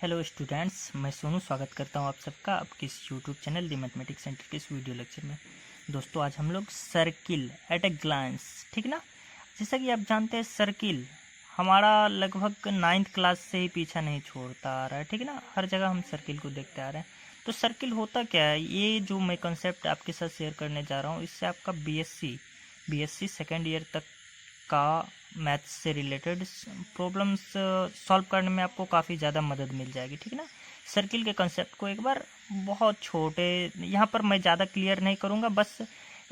Hello students, मैं सोनू स्वागत करता हूं आप सबका आपके इस यूट्यूब चैनल दी मैथमेटिक्स सेंटर के इस वीडियो लेक्चर में। दोस्तों, आज हम लोग सर्किल एट ए ग्लांस, ठीक ना। जैसा कि आप जानते हैं, सर्किल हमारा लगभग 9th क्लास से ही पीछा नहीं छोड़ता आ रहा है, ठीक ना। हर जगह हम सर्किल को देखते आ रहे हैं। तो सर्किल होता क्या है, ये जो मैं कंसेप्ट आपके साथ शेयर करने जा रहा हूँ, इससे आपका बीएससी सेकेंड ईयर तक का मैथ्स से रिलेटेड प्रॉब्लम्स सॉल्व करने में आपको काफ़ी ज़्यादा मदद मिल जाएगी, ठीक है ना। सर्किल के कंसेप्ट को एक बार बहुत छोटे, यहाँ पर मैं ज़्यादा क्लियर नहीं करूँगा, बस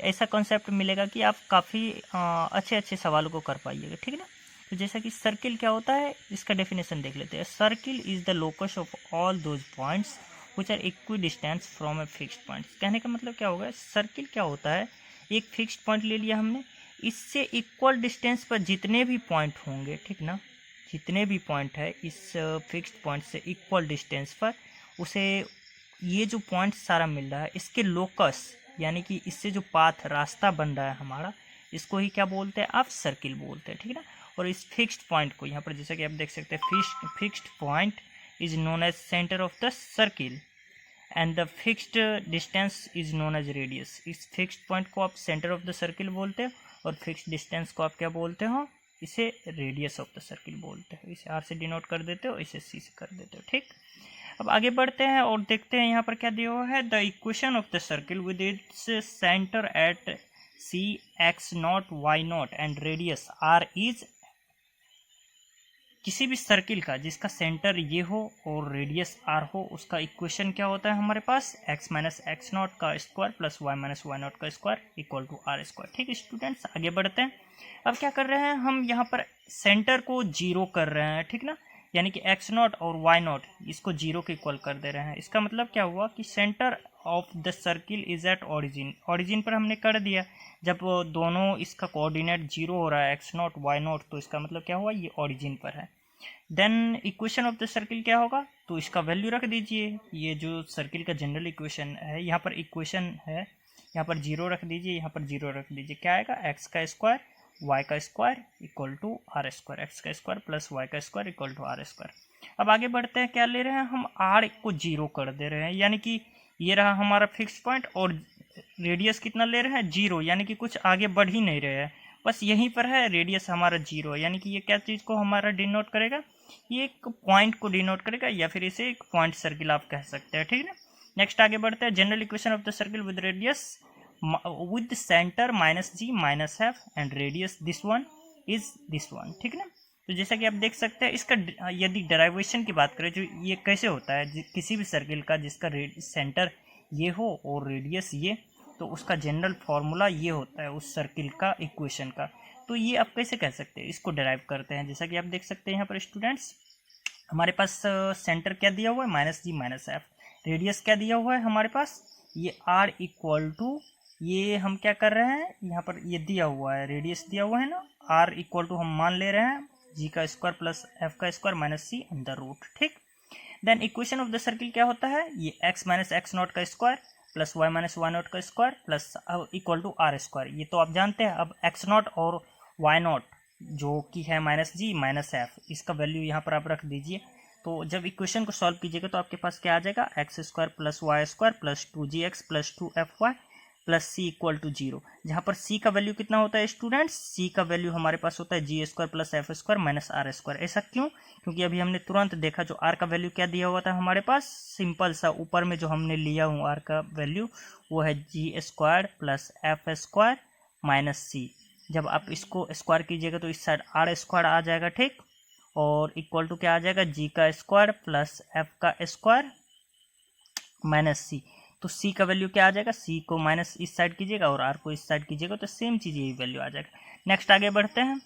ऐसा कंसेप्ट मिलेगा कि आप काफ़ी अच्छे अच्छे सवालों को कर पाइएगा, ठीक है ना। तो जैसा कि सर्किल क्या होता है, इसका डेफिनेशन देख लेते हैं। Circle is the locus of all those points which are equidistance from a fixed point. कहने का मतलब क्या होगा, सर्किल क्या होता है, एक फिक्स्ड पॉइंट ले लिया हमने, इससे इक्वल डिस्टेंस पर जितने भी पॉइंट होंगे, ठीक ना, जितने भी पॉइंट है इस फिक्स्ड पॉइंट से इक्वल डिस्टेंस पर, उसे ये जो पॉइंट सारा मिल रहा है, इसके लोकस यानी कि इससे जो पाथ रास्ता बन रहा है हमारा, इसको ही क्या बोलते हैं आप, सर्किल बोलते हैं, ठीक है ना। और इस फिक्स्ड पॉइंट को यहाँ पर जैसा कि आप देख सकते हैं, fixed point is known as centre of the circle and the fixed distance is known as radius. इस फिक्स्ड पॉइंट को आप सेंटर ऑफ द सर्किल बोलते हो और फिक्स्ड डिस्टेंस को आप क्या बोलते हो, इसे रेडियस ऑफ द सर्किल बोलते हो। इसे आर से डिनोट कर देते हो, इसे सी से कर देते हो, ठीक। अब आगे बढ़ते हैं और देखते हैं यहाँ पर क्या दिया हुआ है। The equation of the circle with its centre at C x naught y naught and radius r is, किसी भी सर्किल का जिसका सेंटर ये हो और रेडियस आर हो, उसका इक्वेशन क्या होता है हमारे पास, एक्स माइनस एक्स नॉट का square plus Y minus why not का square equal to are square. ठीक है स्टूडेंट्स, आगे बढ़ते हैं। अब क्या कर रहे हैं हम, यहाँ पर सेंटर को जीरो कर रहे हैं, ठीक ना, यानी कि एक्स नॉट और वाई नॉट इसको जीरो के इक्वल कर दे रहे हैं। इसका मतलब क्या हुआ कि centre of the circle is at origin. Origin पर हमने कर दिया, जब दोनों इसका कोऑर्डिनेट जीरो हो रहा है, एक्स नॉट वाई नॉट, तो इसका मतलब क्या हुआ, ये ऑरिजिन पर है। Then equation of the circle क्या होगा, तो इसका वैल्यू रख दीजिए। ये जो सर्किल का जनरल इक्वेशन है, यहाँ पर इक्वेशन है, यहाँ पर जीरो रख दीजिए, यहाँ पर जीरो रख दीजिए। क्या आएगा, एक्स का स्क्वायर वाई का square equal to are square, x का स्क्वायर प्लस वाई का square equal to are square. अब आगे बढ़ते हैं, क्या ले रहे हैं हम, आर को जीरो कर दे रहे हैं, यानी कि ये रहा हमारा फिक्स पॉइंट और रेडियस कितना ले रहे हैं, जीरो, यानी कि कुछ आगे बढ़ ही नहीं रहे हैं, बस यहीं पर है, रेडियस हमारा जीरो है। यानी कि ये क्या चीज़ को हमारा डिनोट करेगा, ये एक पॉइंट को डिनोट करेगा, या फिर इसे एक पॉइंट सर्किल आप कह सकते हैं, ठीक है ना। नेक्स्ट आगे बढ़ते हैं, general equation of the circle with radius with centre minus ji minus f and radius this one is this one, ठीक है ना। तो जैसा कि आप देख सकते हैं, इसका यदि डेराइवेशन की बात करें, जो ये कैसे होता है किसी भी सर्किल का जिसका सेंटर ये हो और रेडियस ये, तो उसका जनरल फॉर्मूला ये होता है उस सर्किल का इक्वेशन का। तो ये आप कैसे कह सकते हैं, इसको डिराइव करते हैं। जैसा कि आप देख सकते हैं यहाँ पर स्टूडेंट्स, हमारे पास सेंटर क्या दिया हुआ है, माइनस जी माइनस एफ, रेडियस क्या दिया हुआ है हमारे पास, ये आर इक्वल टू, ये हम क्या कर रहे हैं, यहाँ पर ये दिया हुआ है, रेडियस दिया हुआ है ना, आर इक्वल टू हम मान ले रहे हैं जी का स्क्वायर प्लस एफ का square minus C under root, ठीक। Then equation of the circle क्या होता है, ये एक्स माइनस एक्स नॉट का square plus Y minus why not का square plus equal to are square, ये तो आप जानते हैं। अब एक्स नॉट और वाई नॉट जो कि है माइनस जी माइनस एफ, इसका वैल्यू यहाँ पर आप रख दीजिए। तो जब इक्वेशन को सॉल्व कीजिएगा तो आपके पास क्या आ जाएगा, x square plus y square plus two g x plus two f y plus c equal to zero. जहाँ पर सी का वैल्यू कितना होता है स्टूडेंट्स, सी का वैल्यू हमारे पास होता है g square plus f square minus r square. ऐसा क्यों, क्योंकि अभी हमने तुरंत देखा जो आर का वैल्यू क्या दिया हुआ था हमारे पास, सिंपल सा ऊपर में जो हमने लिया हूँ आर का वैल्यू, वो है g square plus f square minus c. जब आप इसको स्क्वायर कीजिएगा तो इस साइड आर स्क्वायर आ जाएगा, ठीक, और इक्वल टू क्या आ जाएगा, जी का स्क्वायर प्लस एफ का स्क्वायर माइनस सी। तो सी का वैल्यू क्या आ जाएगा, सी को माइनस इस साइड कीजिएगा और आर को इस साइड कीजिएगा, तो सेम चीज़ यही वैल्यू आ जाएगा। नेक्स्ट आगे बढ़ते हैं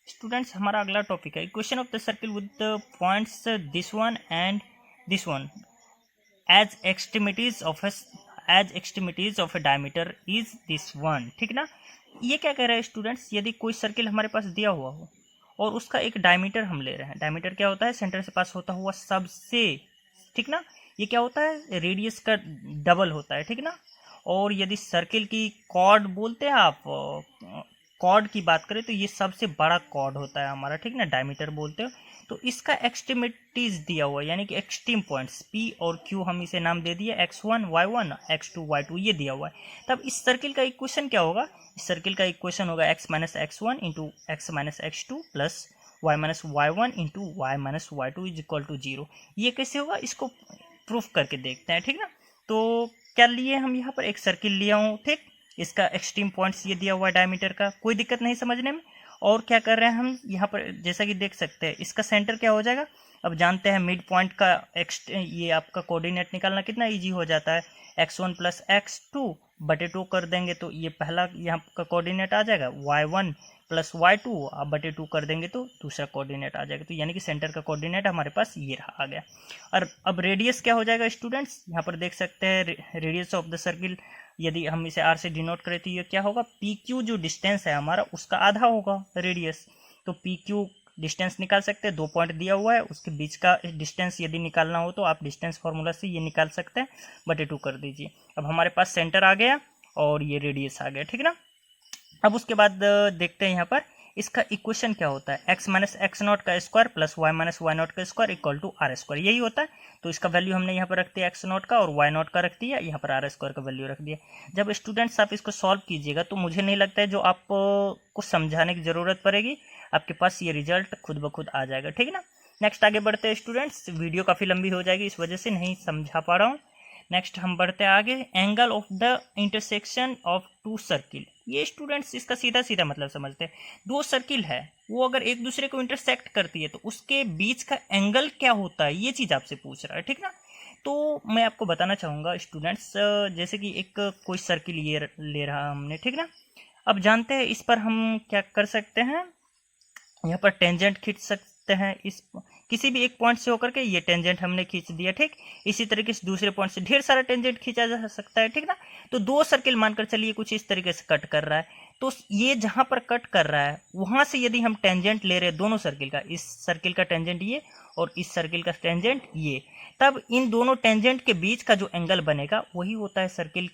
स्टूडेंट्स, हमारा अगला टॉपिक है equation of the circle with the points this one and this one as extremities of a diameter is this one, ठीक ना। ये क्या कह रहा है स्टूडेंट्स, यदि कोई सर्किल हमारे पास दिया हुआ हो और उसका एक डायमीटर हम ले रहे हैं, डायमीटर क्या होता है, सेंटर से पास होता हुआ सबसे, ठीक ना, ये क्या होता है, रेडियस का डबल होता है, ठीक ना। और यदि सर्किल की कॉर्ड बोलते हैं आप, कॉर्ड की बात करें तो ये सबसे बड़ा कॉर्ड होता है हमारा, ठीक ना, डायमीटर बोलते हो। तो इसका एक्सट्रीमिटीज दिया हुआ है, यानी कि एक्सट्रीम पॉइंट्स P और Q हम इसे नाम दे दिए x1 y1 x2 y2 ये दिया हुआ है। तब इस सर्किल का इक्वेशन क्या होगा? इस सर्किल का इक्वेशन होगा x minus x1 into x minus x2 plus y minus y1 into y minus y2 is equal to 0। ये कैसे होगा इसको प्रूफ करके देखते हैं, ठीक ना। तो क्या लिए हम यहाँ पर एक सर्किल लिया हूँ, ठीक, इसका एक्सट्रीम पॉइंट्स ये दिया हुआ है डायमीटर का, कोई दिक्कत नहीं समझने में। और क्या कर रहे हैं हम यहाँ पर, जैसा कि देख सकते हैं इसका सेंटर क्या हो जाएगा, अब जानते हैं मिड पॉइंट का ये आपका कोऑर्डिनेट निकालना कितना इजी हो जाता है, x1 प्लस x2 बटे 2 कर देंगे तो ये पहला यहाँ का कोऑर्डिनेट आ जाएगा, y1 प्लस y2 आप बटे 2 कर देंगे तो दूसरा कोऑर्डिनेट आ जाएगा। तो यानी कि सेंटर का कोऑर्डिनेट हमारे पास ये रहा आ गया। और अब रेडियस क्या हो जाएगा स्टूडेंट्स, यहाँ पर देख सकते हैं रेडियस ऑफ द सर्किल, यदि हम इसे r से डिनोट करें तो ये क्या होगा, PQ जो डिस्टेंस है हमारा उसका आधा होगा रेडियस। तो PQ डिस्टेंस निकाल सकते हैं, 2 पॉइंट दिया हुआ है उसके बीच का डिस्टेंस यदि निकालना हो तो आप डिस्टेंस फार्मूला से ये निकाल सकते हैं, बटे 2 कर दीजिए। अब हमारे पास सेंटर आ गया और ये रेडियस आ गया, ठीक ना। अब उसके बाद देखते हैं यहाँ पर इसका इक्वेशन क्या होता है, x माइनस एक्स नॉट का square plus y minus why not का square equal to are square, यही होता है। तो इसका वैल्यू हमने यहाँ पर रख दिया एक्स नॉट का और वाई नॉट का रख दिया, यहाँ पर आर स्क्वायर का वैल्यू रख दिया। जब स्टूडेंट्स आप इसको सॉल्व कीजिएगा तो मुझे नहीं लगता है जो आपको समझाने की ज़रूरत पड़ेगी, आपके पास ये रिजल्ट खुद ब खुद आ जाएगा, ठीक है ना। नेक्स्ट आगे बढ़ते हैं स्टूडेंट्स, वीडियो काफ़ी लंबी हो जाएगी इस वजह से नहीं समझा पा रहा हूँ। नेक्स्ट हम बढ़ते हैं आगे, angle of the intersection of 2 circle. ये स्टूडेंट्स इसका सीधा सीधा मतलब समझते हैं, 2 सर्किल है वो अगर एक दूसरे को इंटरसेक्ट करती है तो उसके बीच का एंगल क्या होता है, ये चीज़ आपसे पूछ रहा है, ठीक ना। तो मैं आपको बताना चाहूँगा स्टूडेंट्स, जैसे कि एक कोई सर्किल ये ले रहा हमने, ठीक ना। अब जानते हैं इस पर हम क्या कर सकते हैं, यहाँ पर टेंजेंट खींच सकते हैं, इस किसी भी एक पॉइंट से होकर के ये टेंजेंट हमने खींच दिया, ठीक। इसी तरीके से दूसरे पॉइंट से ढेर सारा टेंजेंट खींचा जा सकता है, ठीक ना। तो 2 सर्किल मानकर चलिए कुछ इस तरीके से कट कर रहा है, तो ये जहां पर कट कर रहा है वहां से यदि हम टेंजेंट ले रहे हैं दोनों सर्किल का, इस सर्किल का टेंजेंट ये और इस सर्किल का टेंजेंट ये, तब इन दोनों टेंजेंट के बीच का जो एंगल बनेगा वही होता है सर्किल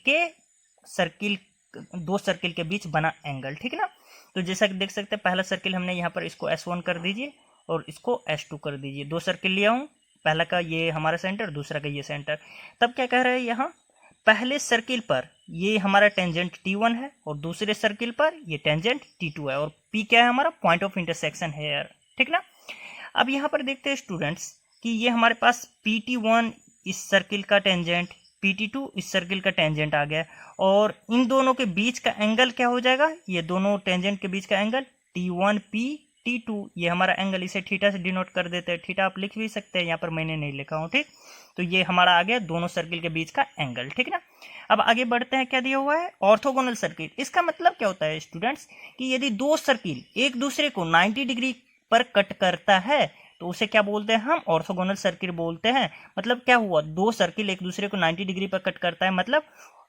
2 सर्किल के बीच बना एंगल, ठीक ना। तो जैसा कि देख सकते हैं पहला सर्किल हमने यहाँ पर इसको S1 कर दीजिए और इसको S2 कर दीजिए, 2 सर्किल लिया हूँ, पहला का ये हमारा सेंटर, दूसरा का ये सेंटर। तब क्या कह रहे हैं यहाँ, पहले सर्किल पर ये हमारा टेंजेंट T1 है और दूसरे सर्किल पर ये टेंजेंट T2 है और P क्या है हमारा, पॉइंट ऑफ इंटरसेक्शन है, ठीक ना। अब यहाँ पर देखते हैं स्टूडेंट्स कि ये हमारे पास PT1 इस सर्किल का टेंजेंट, PT2 इस सर्किल का टेंजेंट आ गया और इन दोनों के बीच का एंगल क्या हो जाएगा, ये दोनों टेंजेंट के बीच का एंगल T1P T2, ये हमारा एंगल, इसे थीटा से डिनोट कर देते हैं, थीटा आप लिख भी सकते हैं, यहाँ पर मैंने नहीं लिखा हूँ, ठीक। तो ये हमारा आ गया दोनों सर्किल के बीच का एंगल, ठीक ना। अब आगे बढ़ते हैं, क्या दिया हुआ है, ऑर्थोगोनल सर्किल। इसका मतलब क्या होता है स्टूडेंट्स कि यदि 2 सर्किल एक दूसरे को 90 डिग्री पर कट करता है तो उसे क्या बोलते हैं हम, ऑर्थोगोनल सर्किल बोलते हैं। मतलब क्या हुआ, 2 सर्किल एक दूसरे को 90 डिग्री पर कट करता है, मतलब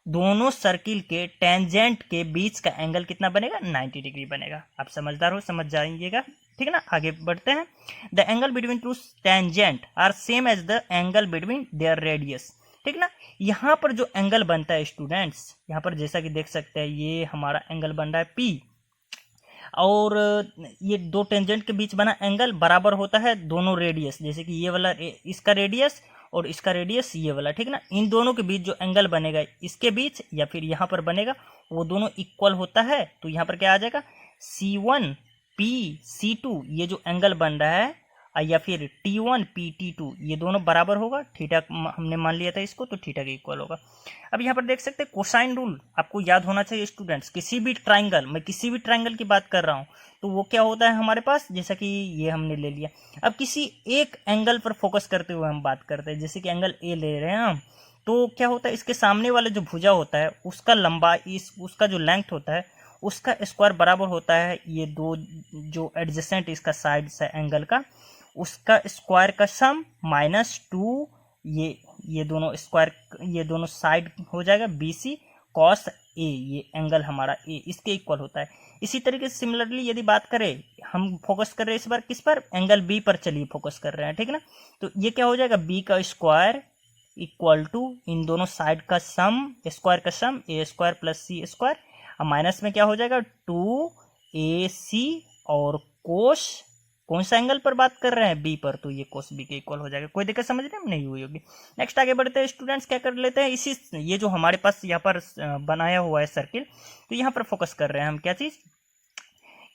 दोनों सर्किल के टेंजेंट के बीच का एंगल कितना बनेगा, 90 डिग्री बनेगा। आप समझदार हो, समझ जाइएगा, ठीक है ना। आगे बढ़ते हैं, the angle between 2 tangent are same as the angle between their radius, ठीक ना। यहाँ पर जो एंगल बनता है स्टूडेंट्स, यहाँ पर जैसा कि देख सकते हैं ये हमारा एंगल बन रहा है P और ये 2 टेंजेंट के बीच बना एंगल बराबर होता है दोनों रेडियस, जैसे कि ये वाला इसका रेडियस और इसका रेडियस ये वाला, ठीक ना। इन दोनों के बीच जो एंगल बनेगा इसके बीच या फिर यहाँ पर बनेगा वो दोनों इक्वल होता है। तो यहाँ पर क्या आ जाएगा, C1P C2 ये जो एंगल बन रहा है या फिर T1P T2 ये दोनों बराबर होगा, थीटा हमने मान लिया था इसको, तो थीटा के इक्वल होगा। अब यहाँ पर देख सकते हैं कोसाइन रूल आपको याद होना चाहिए स्टूडेंट्स, किसी भी ट्राइंगल, मैं किसी भी ट्राइंगल की बात कर रहा हूँ तो वो क्या होता है हमारे पास, जैसा कि ये हमने ले लिया। अब किसी एक एंगल पर फोकस करते हुए हम बात करते हैं, जैसे कि एंगल ए ले रहे हैं हम, तो क्या होता है इसके सामने वाला जो भुजा होता है उसका लंबाई, उसका जो लेंथ होता है उसका स्क्वायर बराबर होता है ये 2 जो एडजेसेंट इसका साइड से एंगल का, उसका स्क्वायर का सम -2 ये दोनों स्क्वायर, ये दोनों साइड हो जाएगा BC cos A, ये एंगल हमारा A इसके इक्वल होता है। इसी तरीके से सिमिलरली यदि बात करें, हम फोकस कर रहे हैं इस बार किस पर, एंगल B पर चलिए फोकस कर रहे हैं, ठीक है ना। तो ये क्या हो जाएगा, B का स्क्वायर इक्वल टू इन दोनों साइड का सम, स्क्वायर का सम A square plus C square, अब माइनस में क्या हो जाएगा 2AC और कोस कौन सा एंगल पर बात कर रहे हैं, बी पर, तो ये कोस बी के इक्वल हो जाएगा। कोई दिक्कत समझ रहे हैं, नहीं हुई होगी। नेक्स्ट आगे बढ़ते हैं स्टूडेंट्स, क्या कर लेते हैं, इसी ये जो हमारे पास यहाँ पर बनाया हुआ है सर्किल, तो यहाँ पर फोकस कर रहे हैं हम क्या चीज़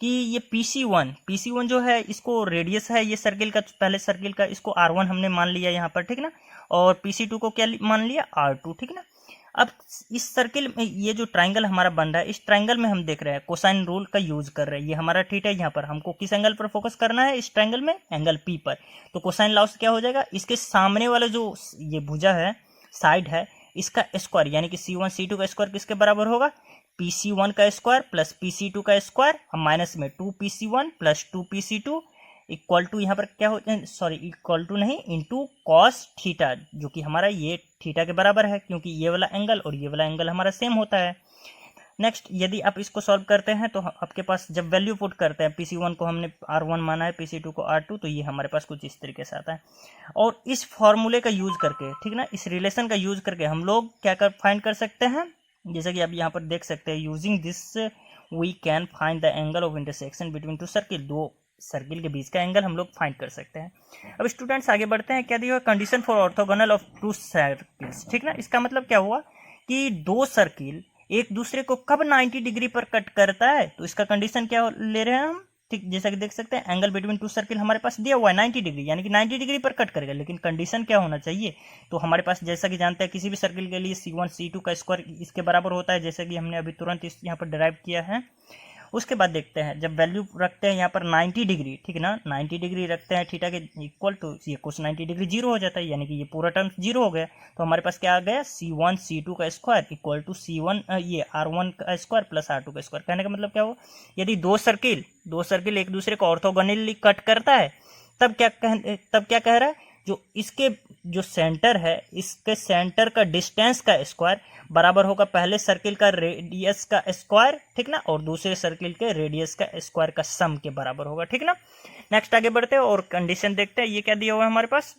कि ये PC1 जो है इसको रेडियस है ये सर्किल का, पहले सर्किल का, इसको R1 हमने मान लिया यहाँ पर, ठीक ना, और PC2 को क्या मान लिया, R2, ठीक ना। अब इस सर्किल में ये जो ट्राइंगल हमारा बन रहा है, इस ट्राइंगल में हम देख रहे हैं कोसाइन रूल का यूज कर रहे हैं। ये हमारा थीटा है, यहाँ पर हमको किस एंगल पर फोकस करना है, इस ट्राइंगल में एंगल P पर। तो कोसाइन लॉस क्या हो जाएगा, इसके सामने वाला जो ये भुजा है, साइड है, इसका स्क्वायर यानी कि C1 C2 का स्क्वायर किसके बराबर होगा, PC1 का स्क्वायर प्लस PC2 का स्क्वायर, हम माइनस में 2PC1 plus 2PC2 equal to, यहाँ पर क्या हो, सॉरी इक्वल टू नहीं, इनटू कॉस थीटा, जो कि हमारा ये थीटा के बराबर है, क्योंकि ये वाला एंगल और ये वाला एंगल हमारा सेम होता है। नेक्स्ट, यदि आप इसको सॉल्व करते हैं तो आपके पास जब वैल्यू पुट करते हैं, PC1 को हमने R1 माना है, PC2 को R2, तो ये हमारे पास कुछ इस तरीके से आता है। और इस फॉर्मूले का यूज करके, ठीक ना, इस रिलेशन का यूज करके हम लोग क्या फाइंड कर सकते हैं, जैसे कि आप यहाँ पर देख सकते हैं, using this we can find the angle of intersection between two circle, दो सर्किल के बीच का एंगल हम लोग फाइंड कर सकते हैं। अब स्टूडेंट्स आगे बढ़ते हैं, क्या दिया हुआ, condition for orthogonal of two circles, ठीक ना। इसका मतलब क्या हुआ कि दो सर्किल एक दूसरे को कब 90 डिग्री पर कट करता है, तो इसका कंडीशन क्या ले रहे हैं हम, ठीक, जैसा कि देख सकते हैं एंगल बिटवीन टू सर्किल हमारे पास दिया हुआ है 90 डिग्री, यानी कि 90 डिग्री पर कट करेगा, लेकिन कंडीशन क्या होना चाहिए, तो हमारे पास जैसा कि जानते हैं किसी भी सर्किल के लिए C1 C2 का स्क्वायर इसके बराबर होता है, जैसे कि हमने अभी तुरंत इस यहाँ पर डिराइव किया है। उसके बाद देखते हैं, जब वैल्यू रखते हैं यहाँ पर 90 डिग्री, ठीक ना, 90 डिग्री रखते हैं थीटा के इक्वल टू, ये कुछ 90 डिग्री जीरो हो जाता है, यानी कि ये पूरा टर्म जीरो हो गया। तो हमारे पास क्या आ गया, C1 C2 का स्क्वायर इक्वल टू C1 ये R1 का स्क्वायर प्लस R2 का स्क्वायर। कहने का मतलब क्या हो, यदि दो सर्किल एक दूसरे को ऑर्थोगोनली कट करता है, तब क्या कह रहा है, जो इसके जो सेंटर है, इसके सेंटर का डिस्टेंस का स्क्वायर बराबर होगा पहले सर्किल का रेडियस का स्क्वायर, ठीक ना, और दूसरे सर्किल के रेडियस का स्क्वायर का सम के बराबर होगा, ठीक ना। नेक्स्ट आगे बढ़ते हैं और कंडीशन देखते हैं, ये क्या दिया हुआ है हमारे पास,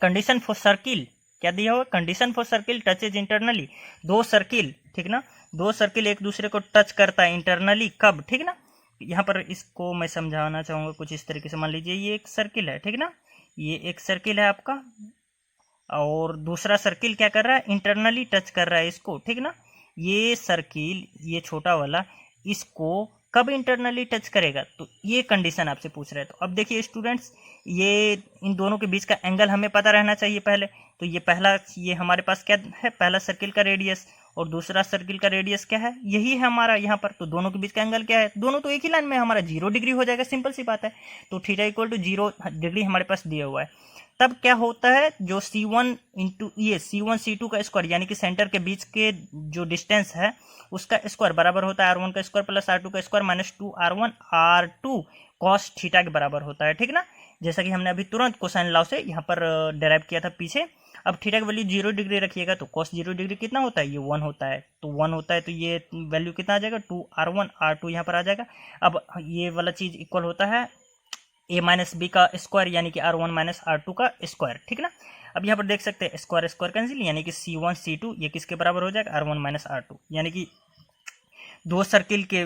कंडीशन फॉर सर्किल क्या दिया हुआ, condition for circle touches internally, दो सर्किल, ठीक ना, दो सर्किल एक दूसरे को टच करता है इंटरनली, कब, ठीक ना। यहाँ पर इसको मैं समझाना चाहूंगा कुछ इस तरीके से, मान लीजिए ये एक सर्किल है, ठीक ना, ये एक सर्किल है आपका, और दूसरा सर्किल क्या कर रहा है, इंटरनली टच कर रहा है इसको, ठीक ना। ये सर्किल, ये छोटा वाला, इसको कब इंटरनली टच करेगा, तो ये कंडीशन आपसे पूछ रहे हैं। तो अब देखिए स्टूडेंट्स, ये इन दोनों के बीच का एंगल हमें पता रहना चाहिए पहले। तो ये पहला, ये हमारे पास क्या है, पहला सर्किल का रेडियस और दूसरा सर्किल का रेडियस क्या है, यही है हमारा यहाँ पर। तो दोनों के बीच का एंगल क्या है, दोनों तो एक ही लाइन में, हमारा 0 डिग्री हो जाएगा, सिंपल सी बात है। तो थीटा इक्वल टू 0 डिग्री हमारे पास दिया हुआ है। तब क्या होता है, जो C1 इंटू ये C1 C2 का स्क्वायर, यानी कि सेंटर के बीच के जो डिस्टेंस है उसका स्क्वायर बराबर होता है R1 का स्क्वायर प्लस R2 का square minus 2R1 R2 cos theta के बराबर होता है, ठीक ना। जैसा कि हमने अभी तुरंत कोसाइन लॉ से यहाँ पर डेराइव किया था पीछे। अब थीटा की वैल्यू 0 डिग्री रखिएगा, तो कॉस 0 डिग्री कितना होता है, ये 1 होता है। तो 1 होता है तो ये वैल्यू कितना आ जाएगा, 2R1 R2 यहाँ पर आ जाएगा। अब ये वाला चीज इक्वल होता है a माइनस बी का स्क्वायर, यानी कि R1 माइनस R2 का स्क्वायर, ठीक ना। अब यहाँ पर देख सकते हैं स्क्वायर स्क्वायर कैंसिल, यानी कि C1 C2 ये किसके बराबर हो जाएगा, R1 माइनस R2, यानी कि दो सर्किल के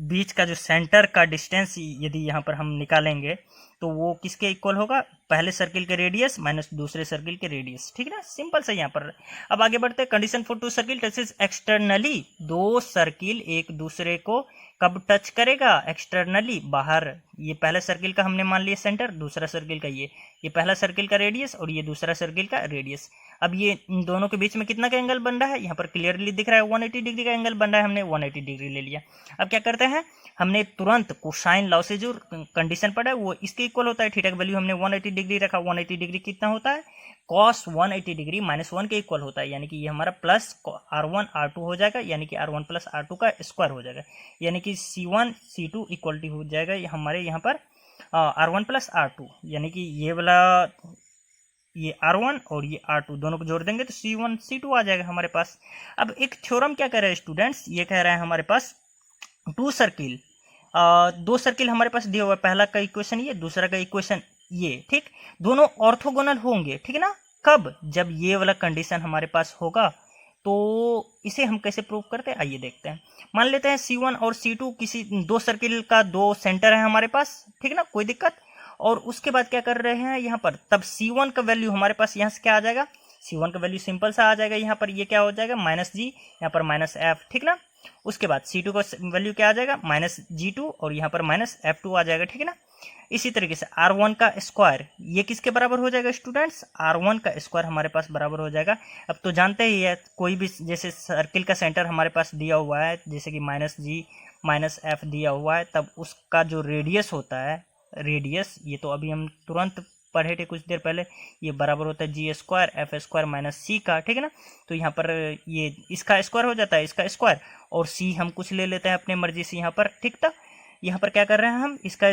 बीच का जो सेंटर का डिस्टेंस यदि यहाँ पर हम निकालेंगे तो वो किसके इक्वल होगा, पहले सर्किल के रेडियस माइनस दूसरे सर्किल के रेडियस, ठीक है ना, सिंपल सा यहाँ पर। अब आगे बढ़ते हैं, condition for two circle touches externally, दो सर्किल एक दूसरे को कब टच करेगा, एक्सटर्नली, बाहर। ये पहला सर्किल का हमने मान लिया सेंटर, दूसरा सर्किल का ये पहला सर्किल का रेडियस और ये दूसरा सर्किल का रेडियस। अब ये इन दोनों के बीच में कितना का एंगल बन रहा है, यहाँ पर क्लियरली दिख रहा है 180 डिग्री का एंगल बन रहा है, हमने 180 डिग्री ले लिया। अब क्या करते हैं, हमने तुरंत कोसाइन लॉ से जो कंडीशन पड़ा है वो इसके इक्वल होता है, थीटा का वैल्यू हमने 180 डिग्री रखा, 180 डिग्री कितना होता है, cos 180 डिग्री माइनस 1 के इक्वल होता है, यानी कि ये हमारा प्लस R1 R2 हो जाएगा, यानी कि R1 प्लस R2 का स्क्वायर हो जाएगा, यानी कि C1 C2 इक्वल हो जाएगा हमारे यहाँ पर R1 प्लस R2, यानी कि ये वाला ये R1 और ये R2 दोनों को जोड़ देंगे तो C1 C2 आ जाएगा हमारे पास। अब एक थ्योरम क्या कह रहा है स्टूडेंट्स, ये कह रहा है हमारे पास टू सर्किल, दो सर्किल हमारे पास दिया हुआ है, पहला का इक्वेशन ये, दूसरा का इक्वेशन ये, ठीक, दोनों ऑर्थोगोनल होंगे, ठीक है ना। कब, जब ये वाला कंडीशन हमारे पास होगा। तो इसे हम कैसे प्रूव करते हैं, आइए देखते हैं। मान लेते हैं C1 और C2 किसी दो सर्किल का दो सेंटर है हमारे पास, ठीक है ना, कोई दिक्कत। और उसके बाद क्या कर रहे हैं यहाँ पर, तब C1 का वैल्यू हमारे पास यहाँ से क्या आ जाएगा, C1 का वैल्यू सिंपल सा आ जाएगा, यहाँ पर ये क्या हो जाएगा -G, यहाँ पर -F, ठीक ना। उसके बाद C2 का वैल्यू क्या आ जाएगा -G2 और यहाँ पर -F2 आ जाएगा, ठीक है ना। इसी तरीके से R1 का स्क्वायर ये किसके बराबर हो जाएगा स्टूडेंट्स, R1 का स्क्वायर हमारे पास बराबर हो जाएगा। अब तो जानते ही है, कोई भी जैसे सर्किल का सेंटर हमारे पास दिया हुआ है, जैसे कि -G -F दिया हुआ है, तब उसका जो रेडियस होता है, रेडियस ये तो अभी हम तुरंत पढ़े थे कुछ देर पहले, ये बराबर होता है G square F square -C का, ठीक है ना। तो यहाँ पर ये इसका स्क्वायर हो जाता है, इसका स्क्वायर, और C हम कुछ ले लेते हैं अपने मर्जी से यहाँ पर, ठीक था। यहाँ पर क्या कर रहे हैं हम, इसका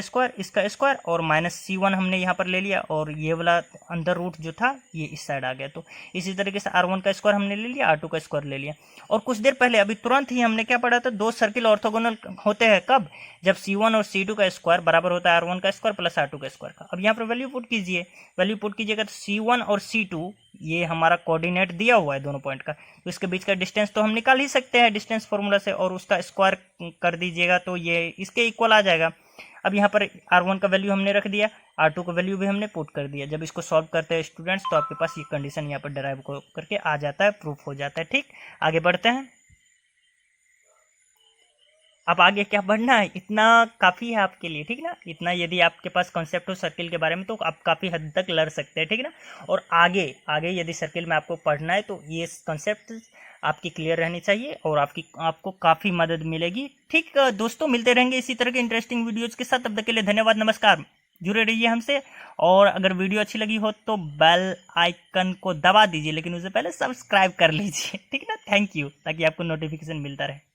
स्क्वायर और -C1 हमने यहाँ पर ले लिया, और ये वाला अंदर रूट जो था ये इस साइड आ गया। तो इसी तरीके से R1 का स्क्वायर हमने ले लिया, R2 का स्क्वायर ले लिया। और कुछ देर पहले अभी तुरंत ही हमने क्या पढ़ा था, दो सर्किल ऑर्थोगोनल होते हैं कब, जब C1 और C2 का स्क्वायर बराबर होता है R1 का स्क्वायर प्लस R2 का स्क्वायर का। अब यहाँ पर वैल्यू पुट कीजिए, वैल्यू पुट कीजिएगा तो C1 और C2 ये हमारा कोऑर्डिनेट दिया हुआ है दोनों पॉइंट का, तो इसके बीच का डिस्टेंस तो हम निकाल ही सकते हैं डिस्टेंस फॉर्मूला से, और उसका स्क्वायर कर दीजिएगा तो ये इसके इक्वल आ जाएगा। अब यहाँ पर R1 का वैल्यू हमने रख दिया, R2 का वैल्यू भी हमने पुट कर दिया। जब इसको सॉल्व करते हैं स्टूडेंट्स तो आपके पास ये कंडीशन यहाँ पर डराइव करके आ जाता है, प्रूफ हो जाता है। ठीक, आगे बढ़ते हैं। अब आगे क्या बढ़ना है, इतना काफ़ी है आपके लिए, ठीक ना। इतना यदि आपके पास कॉन्सेप्ट हो सर्किल के बारे में तो आप काफ़ी हद तक लड़ सकते हैं, ठीक ना। और आगे आगे यदि सर्किल में आपको पढ़ना है तो ये कॉन्सेप्ट आपकी क्लियर रहनी चाहिए और आपको काफ़ी मदद मिलेगी। ठीक दोस्तों, मिलते रहेंगे इसी तरह के इंटरेस्टिंग वीडियोज़ के साथ। तब तक के लिए धन्यवाद, नमस्कार, जुड़े रहिए हमसे। और अगर वीडियो अच्छी लगी हो तो बेल आइकन को दबा दीजिए, लेकिन उससे पहले सब्सक्राइब कर लीजिए, ठीक ना। थैंक यू, ताकि आपको नोटिफिकेशन मिलता रहे।